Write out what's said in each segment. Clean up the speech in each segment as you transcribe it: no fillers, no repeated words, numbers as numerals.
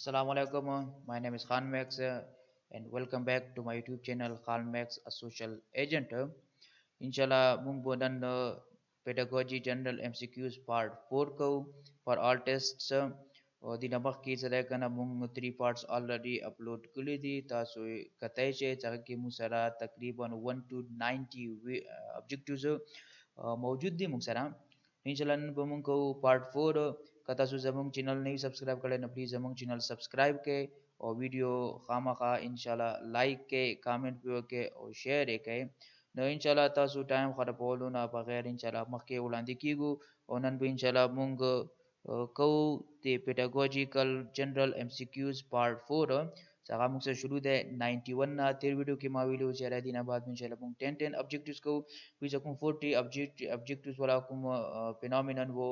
Assalamu alaikum. My name is Khan Max and welcome back to my YouTube channel Khan Max, a social agent. Inshallah, mung bonan pedagogy general MCQs part 4 ko for all tests. The number की तरह का ना मुंग 3 parts already upload करी दी तासो कतई से चाहे कि मुसरा तकरीबन 1 to 90 objectives मौजूद दी मुसरा इंशाल्लाह बमुंग को पार्ट 4 कता सु जमुंग चैनल नहीं सब्सक्राइब करे न प्लीज जमुंग चैनल सब्सक्राइब के और वीडियो खामा खा इंशाल्लाह लाइक के कमेंट पे के और शेयर के न इंशाल्लाह तासु टाइम खर बोलो ना बगैर इंशाल्लाह मक्के उलांदी कीगु और नन भी इंशाल्लाह मुंग को the pedagogical general MCQs part 4 सगा मुंग से शुरू दे 91 ना तेर वीडियो की माविलो चेहरा दिन बाद में इंशाल्लाह मुंग 10 ऑब्जेक्टिव्स को भी सकूं 40 ऑब्जेक्टिव्स वाला कुम फिनोमिनन वो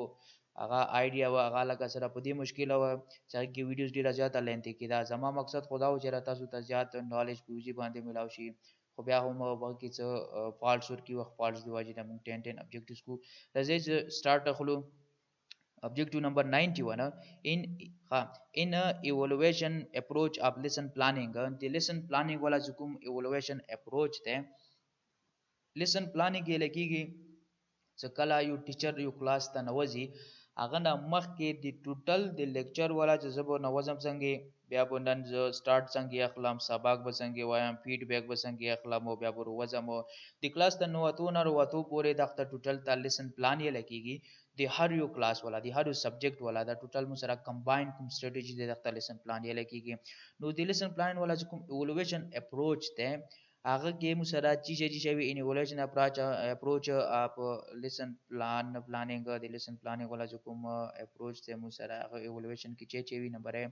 आगा आइडिया व आगा लगा सरा पदी मुश्किल व चाहे की वीडियोस डी रजाता लेंथे की दा जमा मकसद खुदा हो जरा तासु तजात नॉलेज पूजी बांधे मिलावशी खो ब्या हम बाकी च फॉल्स और की वक्त फॉल्स दिवाजी ना मुंग 10 ऑब्जेक्टिव्स को रजेज स्टार्ट खलो objective number 91 in evaluation approach of lesson planning the lesson planning wala jukum evaluation approach the lesson planning ke lakigi کله یو ټیچر یو کلاس ته نوځي هغه نه مخکې د ټوټل د لیکچر والا چې زبو نوځم څنګه بیا بندن ز سٹارټ څنګه اخلم سبق به څنګه وایم فیډبیک به څنګه اخلم او بیا ور وځم د کلاس ته نواتو نه ورواتو پورې د ټوټل ته لیسن پلان یې لګیږي د هر یو کلاس والا د هر یو سبجیکټ والا د ټوټل مو سره کمباین کوم سټریټجی د لیسن پلان یې لګیږي نو د لیسن پلان والا چې کوم ایوالویشن اپروچ ته هغه کې مو سره چې وی ان ایوالویشن اپروچ اپ لیسن پلاننګ د لیسن پلاننګ والا جو کوم اپروچ ته مو سره هغه ایوالویشن کې چې وی نمبر ہے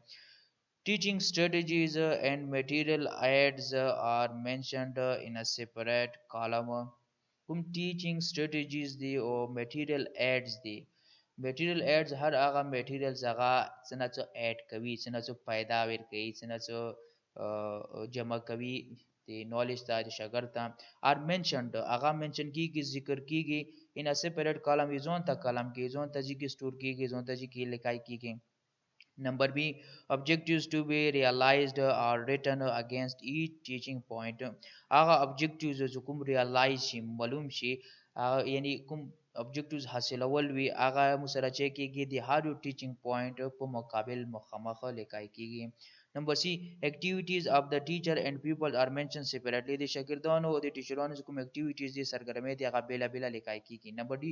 teaching strategies and material aids are mentioned in a separate column کوم teaching strategies دی او material aids دی material aids هر هغه materials هغه څنګه اډ کوي څنګه پیدا ور کوي څنګه جمع کوي the knowledge that the shagarta are mentioned aga mention ki zikr ki in a separate column is on ta column ki zon ta ji ki store ki zon ta ji ki likai ki number b objectives to be realized or written against each teaching point aga objectives जो कुम realize shi malum shi yani kum objectives हासिल अव्वल भी आगा मुसरा चेक की the hard teaching point को मुकाबिल मुखमख लिखाई की number c activities of the teacher and pupils are mentioned separately the shagirdano or the teacherano जो कुम activities the सरगर्मे the आगा बेला बेला लिखाई की number d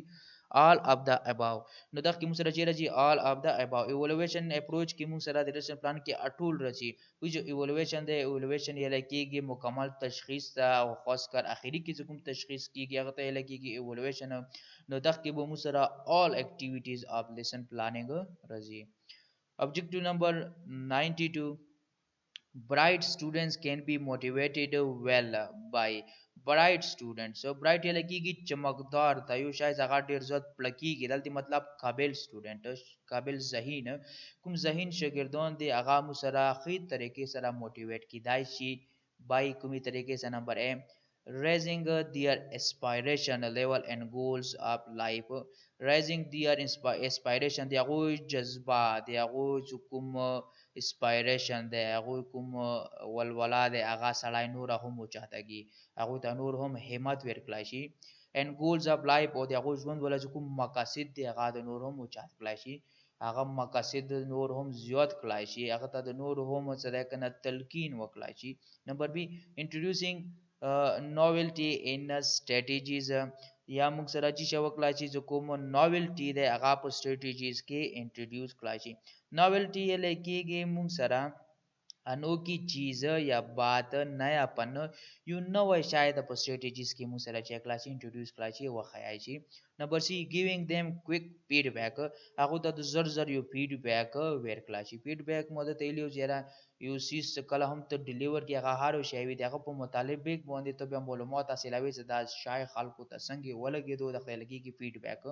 all of the above no da ki musara chera ji all of the above evaluation approach ki musara the lesson plan ki atul rachi which evaluation the evaluation ye laki मुकम्मल तशखीस او خاص کر اخیری کی کوم تشخیص کیږي هغه ته لګیږي evaluation نو دغه کې به مسره all activities of lesson planning راځي objective number 92 bright students can be motivated well by bright students so bright یہ لګیږي چمکدار دا یو شاید هغه ډیر زیات پلکیږي دلته مطلب قابل سټوډنټ قابل ذهین کوم ذهین شاګردان دی هغه مسره خې طریقې سره موټیویټ کیدای شي by کومي طریقې سره نمبر اے raising their aspiration level and goals of life raising their aspiration دی هغه جذبه دی هغه کوم aspiration دی هغه کوم ولولا دی هغه سړی نور هم چاهتګي هغه ته نور هم همت ورکړای شي and goals of life او دی هغه ژوند ولا کوم مقاصد دی هغه نور هم چاهتګلای شي هغه مقاصد نور هم زیات کړای شي هغه ته د نور هم سره کنه تلقین وکړای شي نمبر بی introducing novelty in strategies یا موږ سره چې وکړای شي جو کوم novelty د هغه په strategies کې introduce کړای شي novelty یې لکېږي موږ سره انوکھی چیز یا بات نیا پن یو نو شاید په strategies کې موږ سره چې کلاس introduce کړای شي وخایي شي نمبر سی giving them quick feedback هغه ته زر زر یو feedback ورکړای شي feedback مدته ایلیو جره یو سیس کله هم ته ډیلیور کې هغه هارو شی وي دغه په مطابق باندې ته به معلومات حاصلوي چې دا شای خلکو ته څنګه ولګېدو د خلګي کې فیډبیک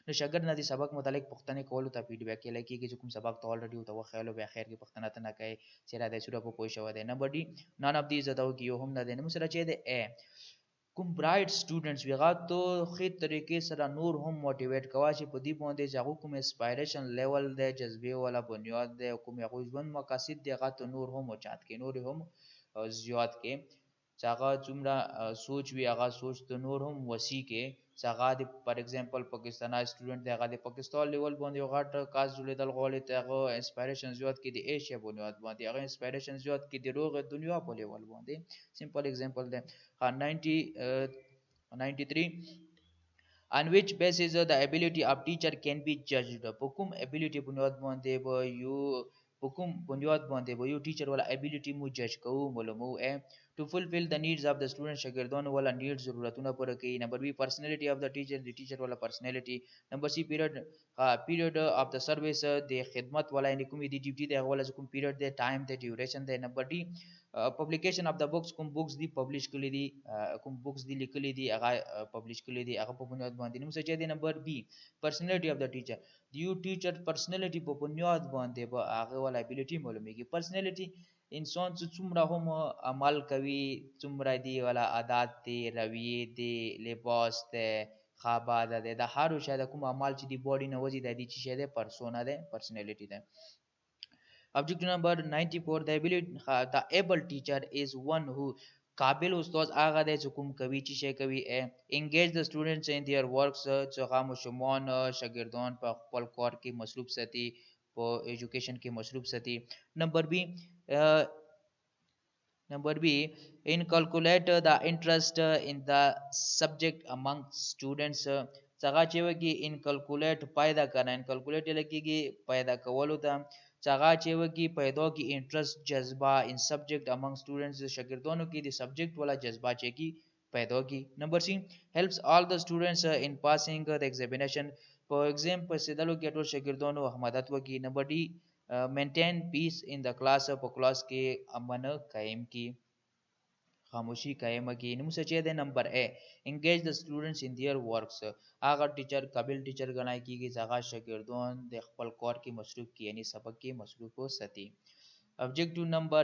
نو شاګرد نه دي سبق متعلق پښتنه کولو ته فیډبیک کې لکه چې کوم سبق ته الریډي او ته خیالو به خیر کې پښتنه ته نه کوي چې را د سوره په پوي شو ده نمبر ډي نان اف دیز ته کې یو هم نه ده نو سره چې ده ا کوم برایټ سټوډنټس وي هغه ته ښې طریقې سره نور هم موټیویټ کوه چې په دې باندې چې هغوی کوم اسپایریشن لیول دی جذبې والا بنیاد دی کوم هغوی ژوند مقاصد دی هغه ته نور هم اوچات کړي نور هم زیات کړي چې هغه څومره سوچ وي هغه سوچ ته نور هم وسیع کړي چې هغه د فار ایگزامپل پاکستانی سټوډنټ دی هغه د پاکستان لیول باندې یو غټ کاس جوړېدل غواړي ته هغه انسپایریشن زیات کړي د ایشیا بنیاد باندې هغه انسپایریشن زیات کړي د روغ دنیا په لیول باندې سمپل ایگزامپل دی 93 on which basis the ability of teacher can be judged په کوم ability بنیاد باندې به یو په کوم بنیاد باندې به یو ټیچر والا ability مو جج کوو معلومو to fulfill the needs of the student شاګردانو والا needs ضرورتونه پوره کوي نمبر بی personality of the teacher والا personality نمبر سی period of the service د خدمت والا یعنی کوم دی ډیوټي دی هغه والا کوم period دی ټایم دی ډیوریشن دی نمبر ډی publication of the books کوم books دی پبلش کړي دي کوم books دی لیکلي دي هغه پبلش کړي دي هغه په بنیاد باندې نو څه دی نمبر بی personality of the teacher یو ټیچر personality په بنیاد باندې به هغه والا ability معلومیږي personality انسان چې څومره هم عمل کوي څومره دی والا عادت دی رویه دی لباس دی خواباده دی د هر شي د کوم عمل چې دی باډي نه وځي د دې چې شه دی پرسونا دی personality دی objective number 94 the able teacher is one who قابل استاد هغه دی چې کوم کوي چې شي کوي engage the students in their works چې هغه مشمون شاګردان په خپل کار کې مصروف ساتي په ایجوکیشن کې مصروف ساتي نمبر بی inculcate the interest in the subject among students څنګه چې وږي inculcate پیدا کړه inculcate لکېږي پیدا کولو ته څنګه چې وږي پیدا کی انټرست جذبه ان سبجیکٹ among students شاګردانو کې د سبجیکٹ والا جذبه چې کی پیدا کی نمبر سی helps all the students in passing the examination for exam په سیدلو کې ټول شاګردانو مدد وکړي نمبر D maintain peace in the class په کلاس کې امن قائم کی خاموشی قائم کی نو څه چې د نمبر ا engage the students in their works هغه ټیچر قابل ټیچر غنای کیږي چې هغه شاګردان د خپل کار کې مصروف کی یعنی سبق کې مصروف وساتي objective number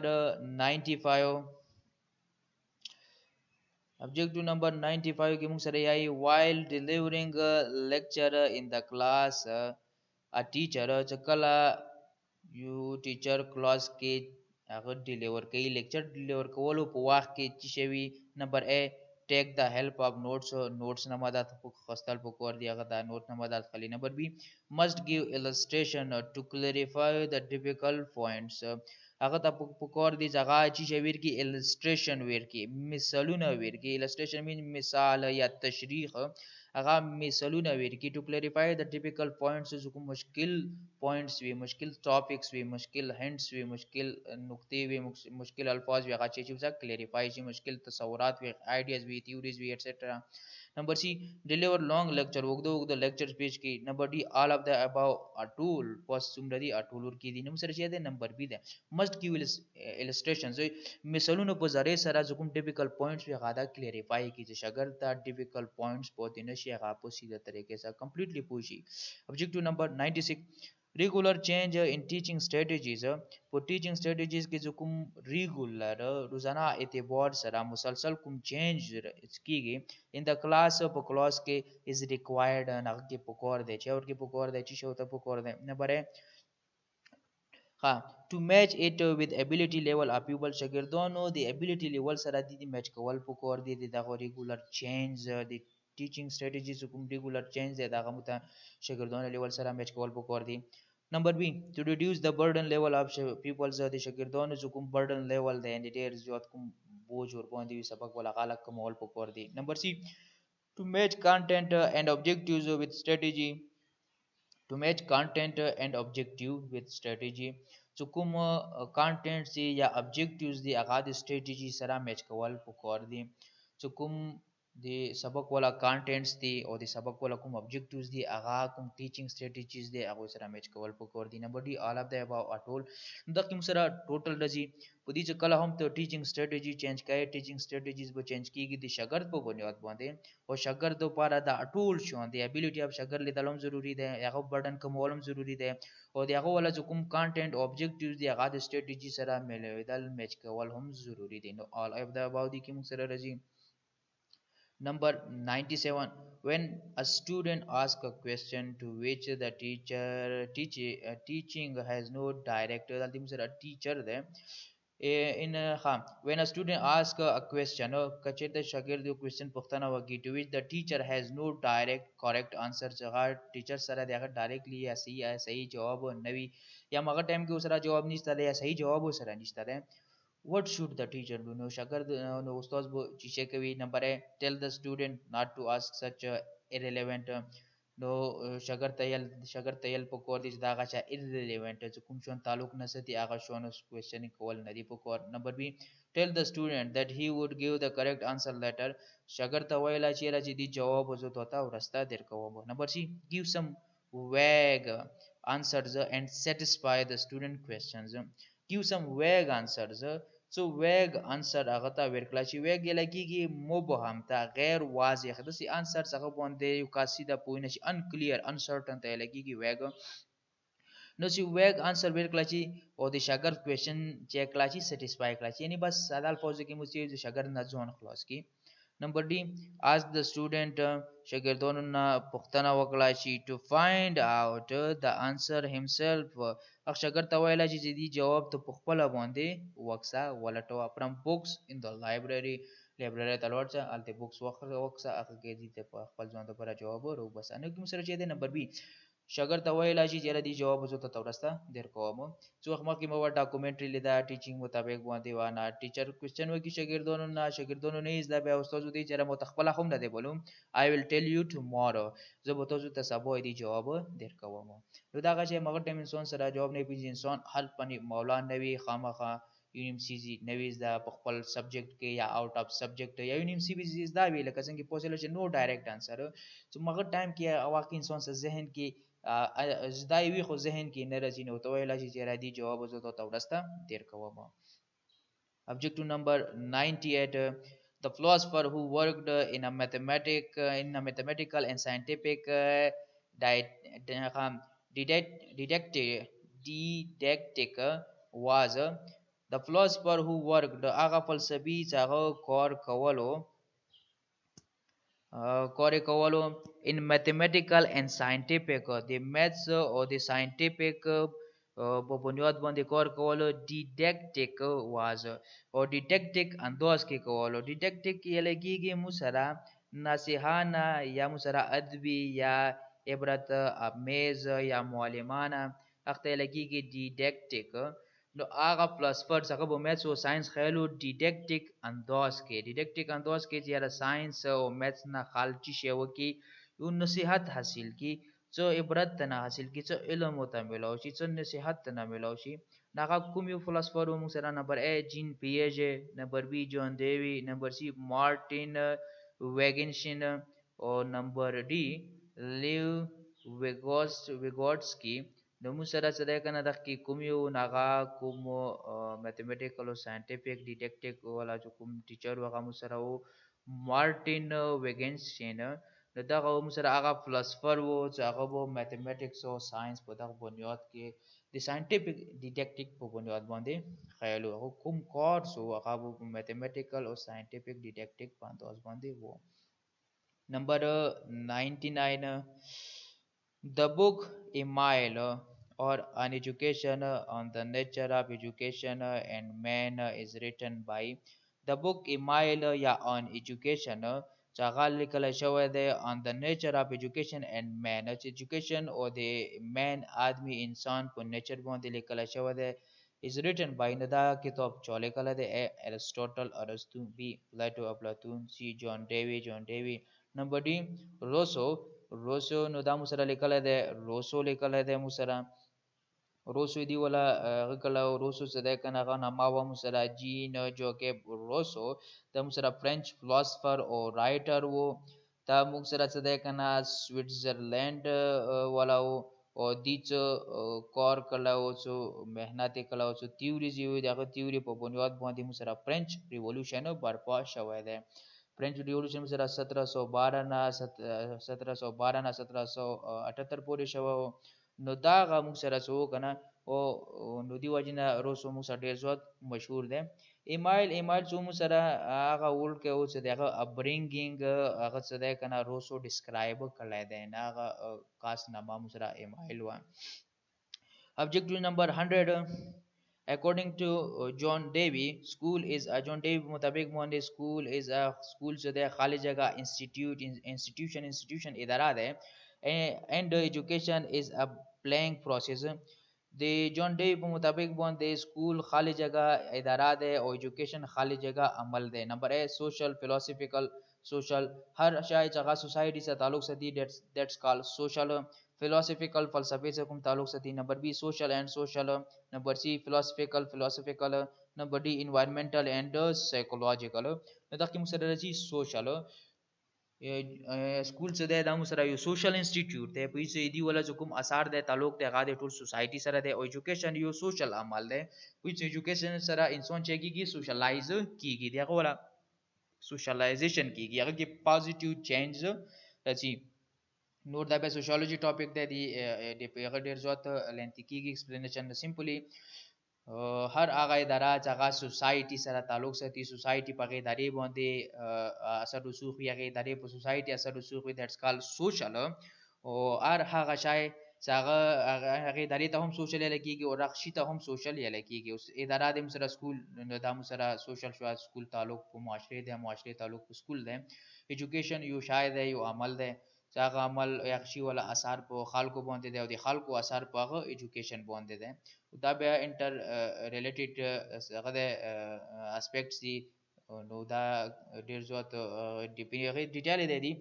95 کې موږ سره یای while delivering a lecture in the class a teacher چې کله یو ټیچر کلاس کې هغه ډیلیور کوي لیکچر ډیلیور کولو په وخت کې چې شوی نمبر ا ټیک د هیلپ اف نوټس نه مدد خستل په کور دی هغه د نوٹ نه مدد خلی نمبر بی must give illustration to clarify the difficult points هغه ته په کور دی ځای چې شویر کې illustration ویر کې مثالونه ویر کې illustration مین مثال یا تشریح هغه مثالونه ویر کې to clarify the difficult points کوم مشکل points وی مشکل topics وی مشکل hints وی مشکل نقطې وی مشکل الفاظ وی هغه چې ځکه clarify شي مشکل تصورات وی ideas وی theories وی etc نمبر سی deliver long lecture وګدو lecture speech کی نمبر डी all of the above a tool پس څومره دی a tool ور کی دي نو سره چې ده نمبر بی ده must give illustrations مثالونه په ذریعہ سره کوم difficult points وی غاده clarify کی چې شاګرد دا difficult points په دې نشي هغه په سیده طریقې سره completely پوښي objective number 96 regular change in teaching strategies for teaching strategies کې کوم regular روزانه اعتبار سره مسلسل کوم change کیږي in the class په کلاس کې is required نه کې پکور دی چې اور کې پکور دی چې شو ته پکور دی نمبر to match it with ability level of pupil شاګردانو د ability level سره د میچ کول پکور دی د regular change د teaching strategies کوم regular change دی دغه مت شاګردانو لیول سره میچ کول پکور دی نمبر بی to reduce the burden level of pupils د شاګردانو کوم burden level دی ان ډیر زیات کوم بوج ور باندې سبق ولا غلط کومول پکور دی نمبر سی to match content and objectives with strategy to match content and objective with strategy so کوم content دی یا objectives دی هغه د strategy سره میچ کول پکور دی so کوم د سبق والا کانټینټس دي او د سبق والا کوم objectives دي هغه کوم ټیچینګ سټریټیجیز دي هغه سره میچ کول پکور دي نمبر डी all of the above اټول د کوم سره ټوټل رځي په دې چې کله هم ته ټیچینګ سټریټیجی چینج کړي ټیچینګ سټریټیجیز به چینج کیږي د شاګرد په بنیاد باندې او شاګرد لپاره د اټول شون دی ابیلیټي اف شاګرد لیدلم ضروری دی هغه برډن کومولم ضروری دی او د هغه ولا کوم کانټینټ objectives دی هغه د سټریټیجی سره ملویدل میچ کول هم ضروری دی نو all of the above دي کوم سره رځي Number 97. When a student asks a question to which the teaching has no direct teacher there in when a student asks a question کچیر د شاګرد یو کوېسچن پوښتنه وکړي to which the teacher has no direct correct answer چې هغه ټیچر سره د هغه ډایرکټلی یا صحیح جواب نه وي یا هغه ټایم کې سره جواب نشته دی یا صحیح جواب سره نشته دی what should the teacher do نو شاګرد نو استاد به چې کوي نمبر tell the student not to ask such irrelevant نو شاګرد ته یل پکور دي چې دا هغه چا irrelevant چې کوم شون تعلق نه ساتي هغه شون کوېسچن کول نه دی پکور نمبر بی tell the student that he would give the correct answer later شاګرد ته ویلا چې راځي دی جواب وزو ته ورسته درکوم نمبر سی give some vague answers and satisfy the student questions give some vague answers so vague answer هغه ته ورکړه چې vague لګيږي مبهم ته غیر واضح د سي answer څنګه باندې یو قاصده پوینه شي unclear uncertain ته لګيږي vague نو چې vague answer ورکړه چې او د شاګرد کوېسچن چې کړه چې satisfy کړه چې یعنی بس ساده الفاظ کې مو چې شاګرد نه ځون خلاص کی نمبر D ask the student شاګردانو نه پوښتنه وکړه چې to find out the answer himself اخ شاګرد ته ویل چې دې جواب ته په خپل باندې وکسا ولټو from books in the library ته ورته الته books وکسا اخ کې دې په خپل ځوان لپاره جواب ورو بس انو کوم سره چې دې نمبر بي شاګرد ته ویل چې دې جواب وزو ته ورسته در کوم څو وخت مخکې مو ډاکومنټري لیدا ټیچینګ مطابق باندې وانه ټیچر کوېسچن وکي شاګردانو نه از دا به استاد دې چې مو تخپل هم نه دی بولم I will tell you tomorrow زه به تاسو ته سبا دې جواب در کوم نو دا چې مګر ټیم انسان سره جواب نه پیږي انسان حل پني مولا نوي خامخه یونیم سیزي نویز دا په خپل سبجیکټ کې یا آوټ اف سبجیکټ یا یونیم سیزي دا وی لکه څنګه پوسل چې نو ډایرکټ انسر چې مګر ټایم کې واقعي انسان سره ذهن کې زدای وی خو ذهن کې نه راځي نو ته ویل چې را دي جواب زه ته ورسته دیر کوم objective number 98 the philosopher who worked in a mathematical and scientific didactic was the philosopher who worked هغه فلسفي چې هغه کار کولو in mathematical and scientific the maths او the scientific په بنیاد باندې کار کولو didactic was او didactic انداز کې کولو didactic یې لګيږي مو سره نصیحانه یا مو سره ادبي یا عبرت امیز یا معلمانه اخته لګيږي didactic نو هغه فلسفر څنګه به میث او ساينس خیالو ډیډکټیک انداز کې چې را ساينس او میث نه خالچی شی وکي یو نصيحت حاصل کی څو عبرت نه حاصل کی څو علم وته ملو شي څو نصيحت نه ملو شي هغه کوم یو فلسفر مو سره نمبر A جین پیاژه نمبر B جون دیوی نمبر C مارټین ویګنشن او نمبر D لیو ویګوټسکی نو مو سره څه ده کنه د کې کوم یو ناغا کوم میتھمیټیکل او ساينټیفیک ډیټیکټیک والا جو کوم ټیچر وغه مو سره وو مارټین ویګنشن نو دا مو سره هغه فلسفر وو چې هغه وو میتھمیټکس او ساينس په دغه بنیاد کې د ساينټیفیک ډیټیکټیک په بنیاد باندې خیال او کوم کورس او هغه وو میتھمیټیکل او ساينټیفیک ډیټیکټیک په انداز باندې وو نمبر 99 The book Email or An Education on the Nature of Education and Man is written by the book Email یا On Education چاغال لیکل شوی دی on the nature of education and man education او د man آدمی انسان په نیچر باندې لیکل شوی دی is written by ندا کتاب چا لیکل دی ارسطو B پلاټو افلاطون C جان ډیوی نمبر D روسو نو دا مو سره لیکل دی مو سره روسو دی ولا غکلا روسو څه ده کنه غا نما و مو سره جین جوکب روسو دا مو سره فرنچ فلسفر او رائټر وو دا مو سره څه ده کنه سویټزرلند ولا او دیچ کار کلاو څو مهنت کلاو څو تیوریز یو دغه تیوری په بنیاد باندې مو سره فرنچ ریولوشن برپا شوی دی فرنچ ریولوشن سره 1712 نه 1778 پورې شو نو دا غو سره سو کنه او نو دی وجنه روسو مو سره ډیر زیات مشهور دی. ایمایل څو مو سره هغه ورډ کې او څه دی هغه اپبرینګینګ هغه څه دی کنه روسو ډیسکرایب کړی دی نه هغه خاص نامه مو سره ایمایل و. Objective number 100. According to John Davy, school is a John Davy مطابق باندې school is a school جو ده خالی جگہ institution ادارہ ده and education is a playing process. د جان ډی په مطابق باندې سکول خالی جگہ ادارہ ده او ایجوکیشن خالی جگہ عمل ده. نمبر اے سوشل فلسفیکل سوشل ہر شای جگہ سوسائٹی سے تعلق ستی دیٹس کال سوشل فلسفیکل فلسفے سے کوم تعلق ستی. نمبر بی سوشل اینڈ سوشل. نمبر سی فلسفیکل. نمبر ڈی انوائرمنٹل اینڈ سائیکولوجیکل. نو تک مسره رسی سوشل سکول څه دی دا مو سره یو سوشل انسټیټیوټ دی په هیڅ دی ولا کوم اثار دی تعلق دی غاده ټول سوسایټي سره دی او ایجوکیشن یو سوشل عمل دی په هیڅ ایجوکیشن سره انسان چې کیږي سوشلایز کیږي دی غوړه سوشلایزیشن کیږي هغه کې پازیټیو چینج راځي. نور دا به سوشیولوژي ټاپک دی د پیغه ډیر زیات لنتی کیږي ایکسپلینیشن سمپلی هر هغه اداره چې هغه سوسایټي سره تعلق ساتي سوسایټي په هغه ادارې باندې اثر رسوخ وي هغه ادارې په سوسایټي اثر رسوخ وي دیټس کال سوشل او هر هغه شای چې هغه ادارې ته هم سوشل لګيږي او رخصي ته هم سوشل لګيږي. اوس اداره د سره سکول د سره سوشل شو سکول تعلق په معاشره دی معاشره تعلق په سکول دی. ایجوکیشن یو شای دی یو عمل دی چې هغه عمل یخشي ولا اثر په خلکو باندې دی او د خلکو اثر په هغه ایجوکیشن باندې دی. دا بیا انټر ریلیټډ هغه د اسپیکټس دي نو دا ډیر زیات ډیټیل دی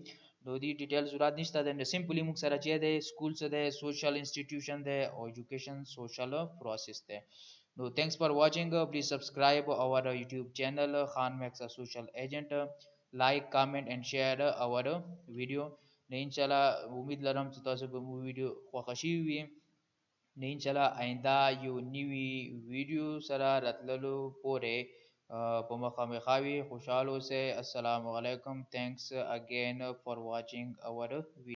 نو دی ډیټیل ضرورت نشته د سمپلی موږ سره چې دی سکول څه دی سوشل انسټیټیوشن دی او ایجوکیشن سوشل پروسس دی. نو thanks for watching. Please subscribe our YouTube channel Khan Max a social agent. Like, comment and share our video. نه انشاءالله امید لرم چې تاسو به مو ویډیو خوښ شي وي. نه انشاءالله آینده یو نیوی ویډیو سره راتللو پورې په مخامخ وي. خوشحال اوسئ. السلام علیکم. Thanks again for watching our video.